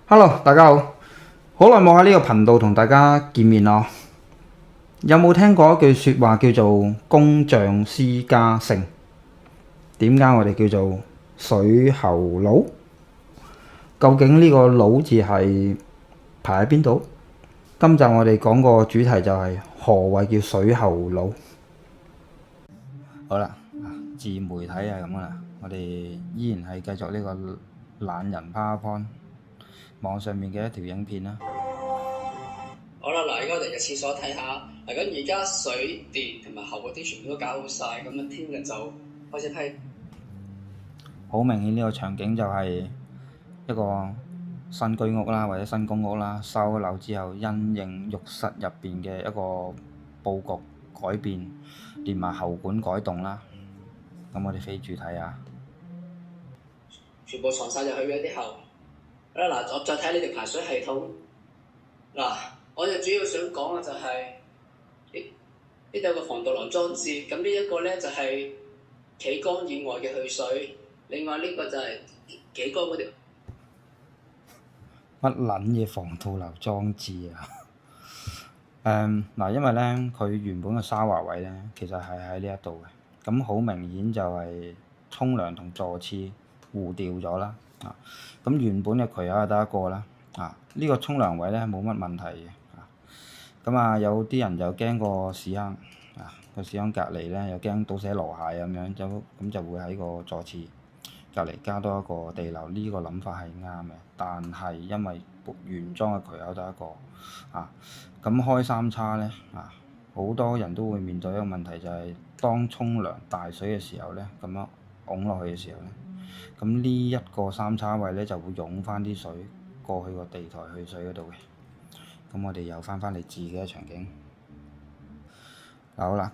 Hello，大家好，好耐冇喺呢個頻道同大家見面咯。有冇聽過一句説話叫做工匠私家性？點解我哋叫做水喉佬？究竟呢個佬字係排喺邊度？今集我哋講個主題就係何謂叫水喉佬。好啦，自媒體係咁噶啦，我哋依然係繼續呢個懶人 PowerPoint 網上面嘅一條影片啦。好啦，嗱，而家我哋入廁所睇下。嗱，咁而家水電同埋喉嗰啲全部都搞好晒，咁啊聽日就開始批。好明顯呢個場景就係一個新居屋啦，或者新公屋啦，收樓之後因應浴室入邊嘅一個佈局改變，連埋喉管改動啦。咁我哋飛住睇下，全部藏晒入去嘅啲喉。好啦，嗱，我再睇下呢條排水系統。嗱，我就主要想講嘅就係呢度有個防盜漏裝置，咁呢一個咧就係企缸以外嘅去水，另外呢個就係企缸嗰條。乜撚嘢防盜漏裝置啊？嗱，因為咧佢原本嘅沙華位咧，其實係喺呢一度嘅，咁好明顯就係沖涼同坐廁互調咗啦。咁原本嘅渠口係得一個啦。呢個沖涼位咧冇乜問題嘅。咁有啲人就驚個屎坑，個屎坑隔離咧又驚倒瀉籮蟹咁樣，咁就會喺個坐廁隔離加多一個地漏。呢個諗法係啱嘅，但係因為原裝嘅渠口得一個，咁開三叉咧，好多人都會面對一個問題，就係當沖涼大水嘅時候咧，咁樣拱落去嘅時候咧，咁呢一個三叉位咧就會湧翻啲水過去個地台去水嗰度嘅。咁我哋又翻嚟自己嘅場景。好啦，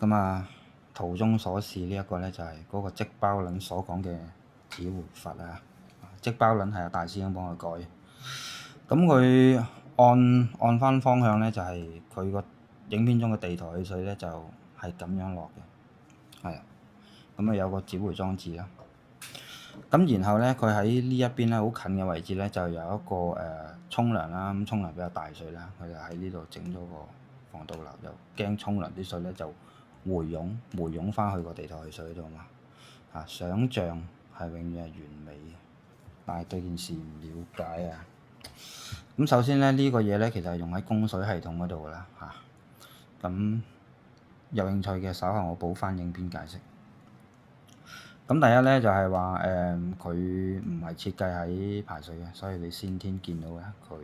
圖中所示呢一個咧就係嗰個積包撚所講嘅指回閥啊。積包撚係大師兄幫佢改。咁佢按翻方向咧，就係佢個影片中嘅地台去水咧，就係咁樣落嘅。係啊，咁有個指回裝置啦。咁然後咧，佢喺呢一邊咧，好近嘅位置咧，就有一個沖涼啦。咁沖涼比較大水啦，佢就喺呢度整咗個防盜漏，又驚沖涼啲水咧就回湧翻去個地台去水度嘛。想像係永遠係完美嘅，但係對件事唔了解啊。咁首先咧，呢個嘢咧其實係用喺供水系統嗰度㗎啦。咁有興趣嘅稍後我補翻影片解釋。咁第一咧就係話佢唔係設計喺排水嘅，所以你先天見到嘅佢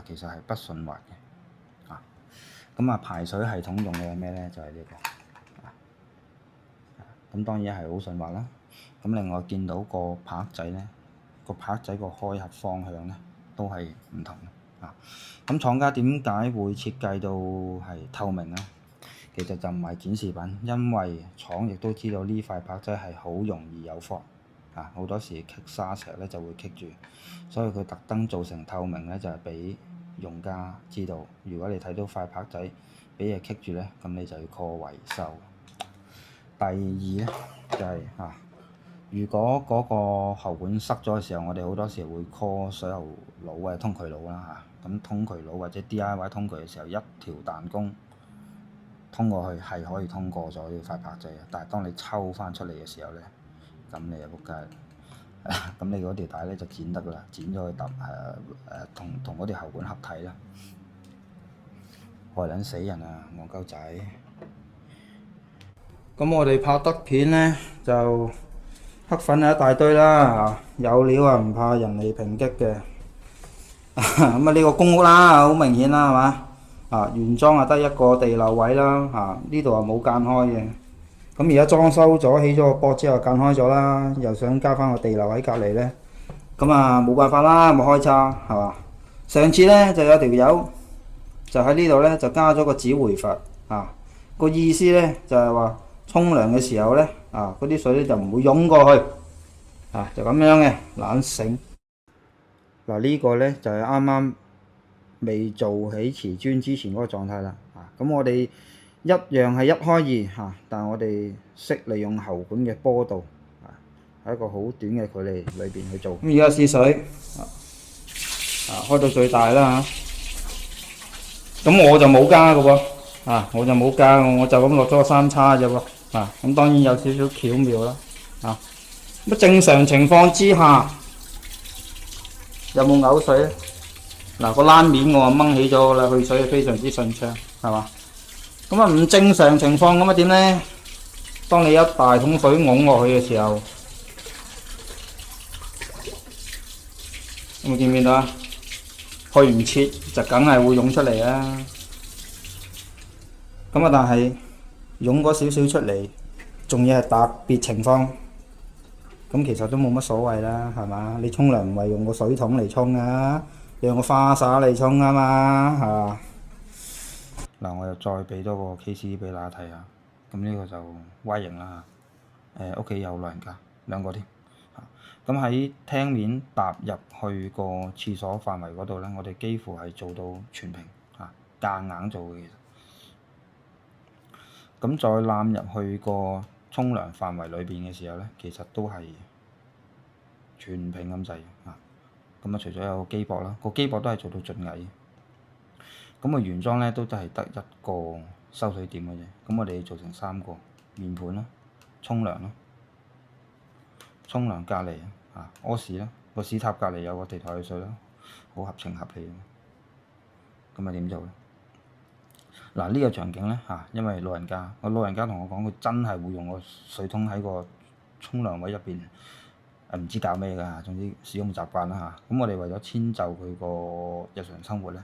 其實係不順滑嘅。咁排水系統用嘅係咩咧？就係呢個。咁當然係好順滑啦。咁另外見到個拍仔咧，個拍仔個開合方向咧都係唔同嘅。咁廠家點解會設計到係透明咧？其實就唔係展示品，因為廠亦都知道呢塊拍仔係好容易有火，好多時棘沙石咧就會棘住，所以佢特登做成透明咧，就係俾用家知道，如果你睇到塊拍仔俾嘢棘住咧，咁你就要 call 維修。第二咧就係如果嗰個喉管塞咗嘅時候，我哋好多時會 call 水喉佬或者通渠佬啦。咁通渠佬或者 DIY 通渠嘅時候，一條彈弓通過去係可以通過咗呢塊拍仔嘅，但係當你抽翻出嚟嘅時候咧，咁你就仆街啦。咁你嗰條帶咧就剪得㗎啦，剪咗去同嗰條喉管合體啦，害撚死人啊！戇鳩仔。咁我哋拍得片咧就黑粉係一大堆啦，有料唔怕人哋抨擊嘅。咁呢個公屋啦，好明顯啦，係嘛？原裝得一個地漏位啦，呢度冇間開嘅。咁而家裝修咗，起咗個波之後間開咗啦，又想加翻個地漏喺隔離咧，咁冇辦法啦，冇開叉係嘛？上次咧就有條友就喺呢度咧就加咗個指回閥，個意思咧就係話沖涼嘅時候咧嗰啲水咧就唔會湧過去，就咁樣嘅懶醒。呢個咧就係啱啱未做起瓷磚之前嗰個狀態啦。咁我哋一樣係一開二，但係我哋識利用喉管嘅波度，喺一個好短嘅距離裏邊去做。咁而家試水，開到最大啦嚇。咁我就冇加嘅喎，我就冇加，我就咁落咗個三叉啫喎。咁當然有少少巧妙啦。咁正常情況之下，有冇嘔水咧？個欄面我掹起咗啦，去水係非常之順暢，係嘛？咁唔正常情況咁點咧？當你一大桶水㧬落去嘅時候，有冇見唔見到啊？去唔切就梗係會湧出嚟啦。但係湧嗰少少出嚟，仲要係特別情況，咁其實都冇乜所謂啦，係嘛？你沖涼唔係用個水桶嚟沖啊，你用個花灑嚟沖啊嘛，係嘛？我又再俾多個 case 俾大家睇下，咁呢個就 Y 型啦嚇，屋企有老人家2個添。咁喺廳面踏入去個廁所範圍嗰度咧，我哋幾乎係做到全平夾硬做嘅其實。咁再攬入去個沖涼範圍裏邊嘅時候咧，其實都係全平咁滯咁除咗有個機膊啦，個機膊都係做到盡矮。咁原裝咧都係得一個收水點嘅啫。咁我哋要做成3個面盤啦，沖涼啦，沖涼隔離屙屎啦，個屎塔隔離有個地台水啦，好合情合理。咁點做咧？呢個場景咧因為老人家同我講，佢真係會用個水桶喺個沖涼位入邊，唔知搞咩㗎，總之使用習慣啦咁我哋為咗遷就佢個日常生活咧，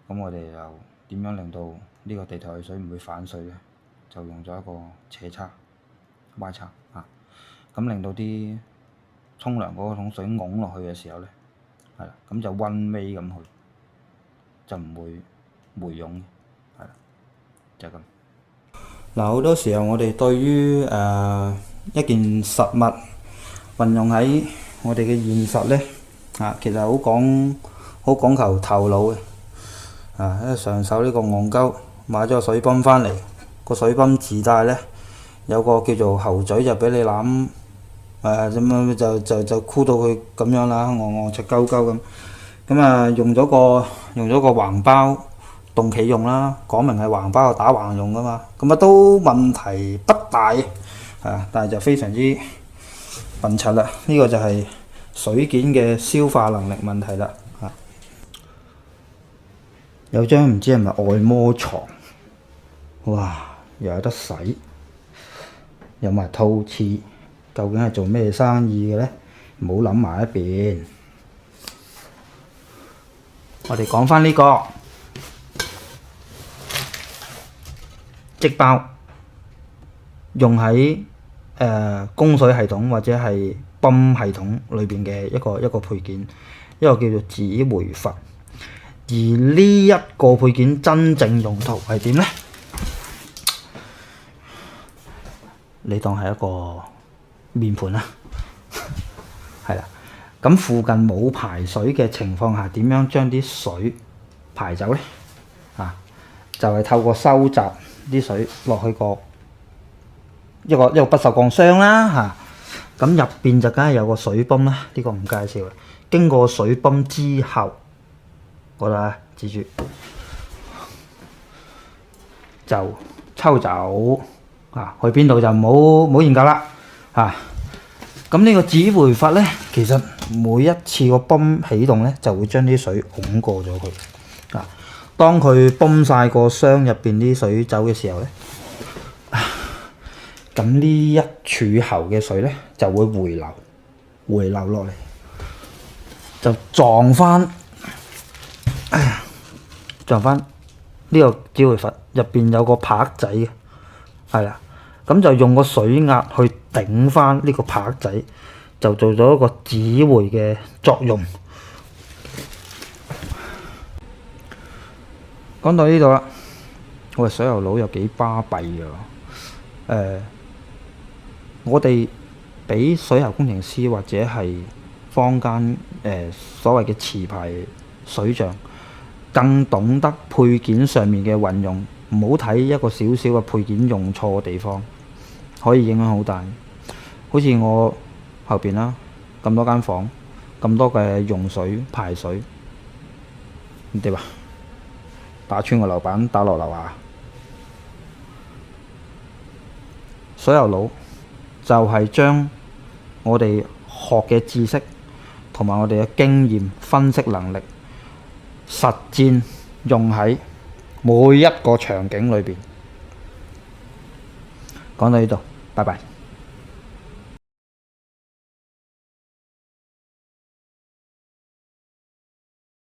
咁我哋又點樣令到呢個地台水唔會反水咧？就用咗一個斜叉 Y 叉咁令到啲沖涼嗰桶水㧬落去嘅時候咧，咁就溫微咁去，就唔會回湧嘅，就係咁。好多時候我哋對於一件實物運用喺我哋嘅現實咧，其實好講求頭腦嘅。因為上手呢個戇鳩買咗個水泵翻嚟，個水泵自帶咧有個叫做喉嘴，就俾你攬咁樣就箍到佢咁樣啦，戇赤鳩鳩咁。咁用咗個橫包凍企用啦，講明係橫包打橫用噶嘛，都問題不大但係就非常之笨柒啦。呢個就係水件嘅消化能力問題啦。有張唔知係咪按摩床，哇！又有得洗，有埋套廁，究竟係做咩生意嘅咧？唔好諗埋一邊。我哋講翻呢個積包，用喺供水系統或者係泵系統裏邊嘅一個配件，一個叫做指回閥。而呢一個配件真正用途係點咧？你當係一個面盤啦，係啦。咁附近冇排水嘅情況下，點樣將啲水排走咧？就係透過收集啲水落去一個不鏽鋼箱啦咁入邊就梗係有個水泵啦，呢個唔介紹啦。經過水泵之後，嗰度記住就抽走去邊度就唔好研究啦咁呢個指回閥咧，其實每一次個泵起動咧，就會將啲水拱過咗佢當佢泵晒個箱入邊啲水走嘅時候咧，咁呢一柱喉嘅水咧就會回流落嚟，就撞翻呢個指回閥入邊有個拍仔嘅，係啦，咁就用個水壓去頂翻呢個拍仔，就做咗一個指回嘅作用。講到呢度啦，我哋水喉佬有幾巴閉㗎？我哋比水喉工程師或者係坊間所謂嘅持牌水象更懂得配件上面嘅運用，唔好睇一個小小嘅配件用錯嘅地方，可以影響好大。好似我後邊啦，咁多間房，咁多嘅用水排水，點啊？打穿個樓板，打落樓下。水喉佬就係將我哋學嘅知識同埋我哋嘅經驗、分析能力、實戰用喺每一個場景裏邊。講到呢度，拜拜。